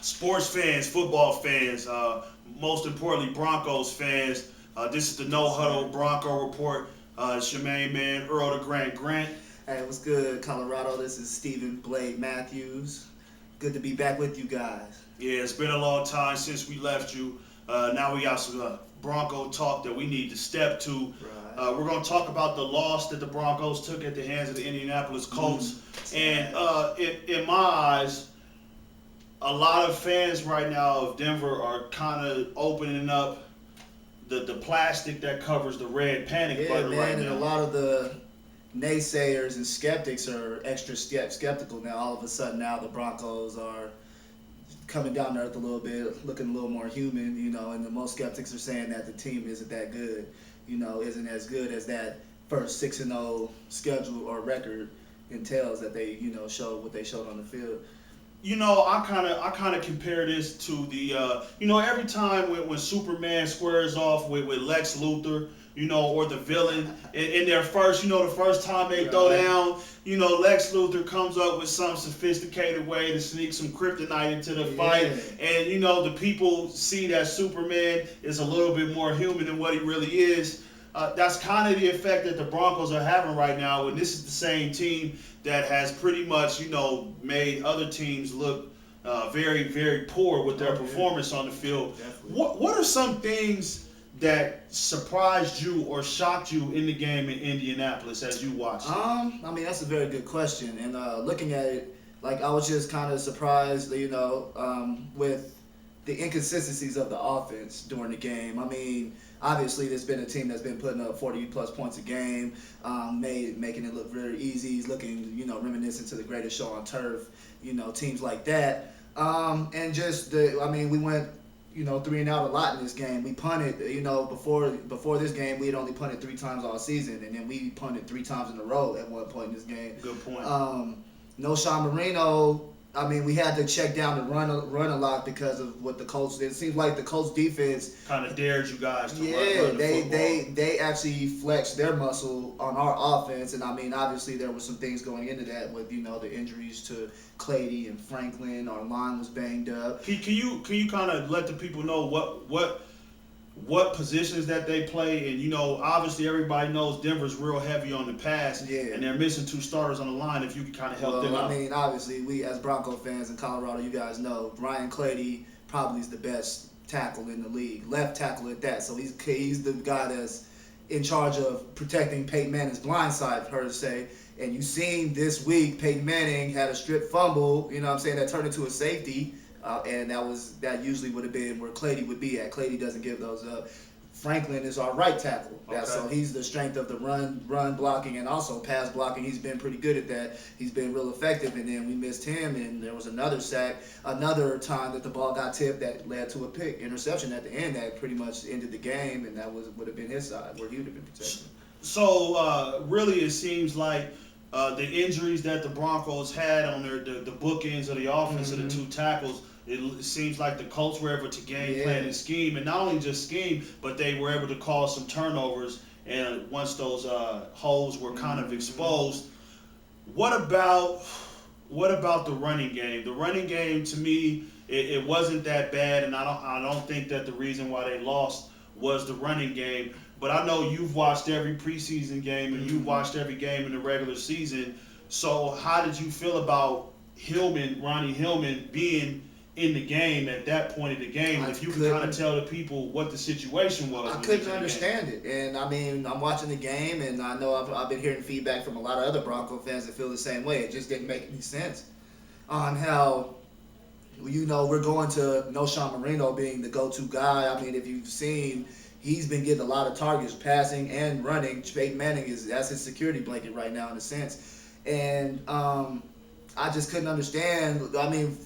Sports fans, football fans, most importantly, Broncos fans. This is the No Huddle Bronco Report. It's your main man, Earl the Grant Grant. Hey, what's good, Colorado? This is Stephen Blade Matthews. Good to be back with you guys. Yeah, it's been a long time since we left you. Now we got some Bronco talk that we need to step to. Right. We're going to talk about the loss that the Broncos took at the hands of the Indianapolis Colts. And in my eyes, a lot of fans right now of Denver are kind of opening up the plastic that covers the red panic button man, right and now. a lot of the naysayers and skeptics are extra skeptical now. All of a sudden, now the Broncos are coming down to earth a little bit, looking a little more human, and the most skeptics are saying that the team isn't that good, isn't as good as that first 6-0 schedule or record entails that they, showed what they showed on the field. I kind of compare this to the every time when Superman squares off with Lex Luthor, or the villain in their first, the first time they throw down, Lex Luthor comes up with some sophisticated way to sneak some kryptonite into the fight, and the people see that Superman is a little bit more human than what he really is. That's kind of the effect that the Broncos are having right now, and this is the same team that has pretty much, made other teams look very, very poor with their performance on the field. Definitely. What are some things that surprised you or shocked you in the game in Indianapolis as you watched? That's a very good question, and looking at it, I was just kind of surprised, with the inconsistencies of the offense during the game. Obviously, there's been a team that's been putting up 40-plus points a game, making it look very easy, looking, reminiscent to the greatest show on turf, teams like that. And just, we went, 3 and out a lot in this game. We punted, before this game, we had only punted 3 times all season, and then we punted 3 times in a row at one point in this game. Good point. No Sean Marino. We had to check down and run a lot because of what the Colts did. It seems like the Colts defense kind of dared you guys to run the football. they actually flexed their muscle on our offense, and obviously there were some things going into that with the injuries to Clady and Franklin. Our line was banged up. Can you kind of let the people know what positions that they play? And obviously everybody knows Denver's real heavy on the pass, and they're missing 2 starters on the line. If you could kind of help them out. Obviously we as Bronco fans in Colorado, you guys know Ryan Clady probably is the best tackle in the league, left tackle at that. So he's the guy that's in charge of protecting Peyton Manning's blind side, I've heard say. And you seen this week Peyton Manning had a strip fumble, that turned into a safety. And that usually would have been where Clady would be at. Clady doesn't give those up. Franklin is our right tackle. Okay. So he's the strength of the run blocking and also pass blocking. He's been pretty good at that. He's been real effective. And then we missed him, and there was another sack, another time that the ball got tipped that led to a interception at the end that pretty much ended the game, and that would have been his side where he would have been protected. So really, it seems like the injuries that the Broncos had on the bookends of the offense of the 2 tackles. It seems like the Colts were able to game plan and scheme, and not only just scheme, but they were able to cause some turnovers. And once those holes were kind of exposed, what about the running game? The running game, to me, it wasn't that bad, and I don't think that the reason why they lost was the running game. But I know you've watched every preseason game and you've watched every game in the regular season. So how did you feel about Ronnie Hillman, being in the game at that point of the game? If you could kind of tell the people what the situation was. I couldn't understand it. And I'm watching the game, and I know I've been hearing feedback from a lot of other Bronco fans that feel the same way. It just didn't make any sense on how, we're going to No Sean Marino being the go-to guy. If you've seen, he's been getting a lot of targets, passing and running. Peyton Manning that's his security blanket right now in a sense. And I just couldn't understand.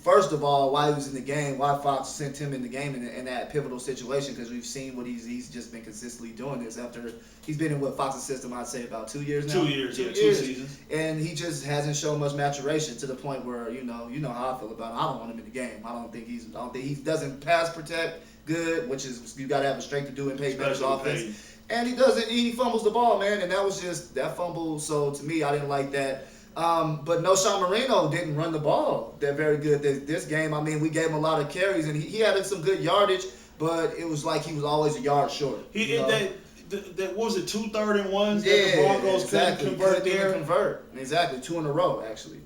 First of all, why he was in the game, why Fox sent him in the game in that pivotal situation, because we've seen what he's just been consistently doing this after he's been in Fox's system, I'd say about 2 years now. 2 years, 2 seasons. And he just hasn't shown much maturation to the point where, you know how I feel about him. I don't want him in the game. I don't think he doesn't pass protect good, which is, you got to have a strength to do in Peyton Manning's offense. And he fumbles the ball, man, and that was just that fumble. So to me, I didn't like that. But no, Sean Marino didn't run the ball that very good this game. I mean, we gave him a lot of carries, and he had some good yardage, but it was like he was always a yard short. That was it, 2 3rd-and-1s Yeah, that the Broncos exactly. couldn't convert Couldn't even there. convert. Exactly, 2 in a row actually.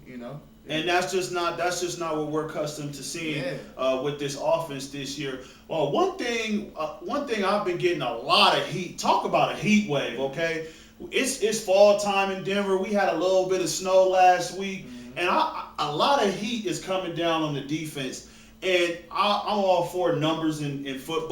And that's just not what we're accustomed to seeing with this offense this year. Well, one thing I've been getting a lot of heat. Talk about a heat wave, okay? It's fall time in Denver. We had a little bit of snow last week, and a lot of heat is coming down on the defense. And I'm all for numbers in football.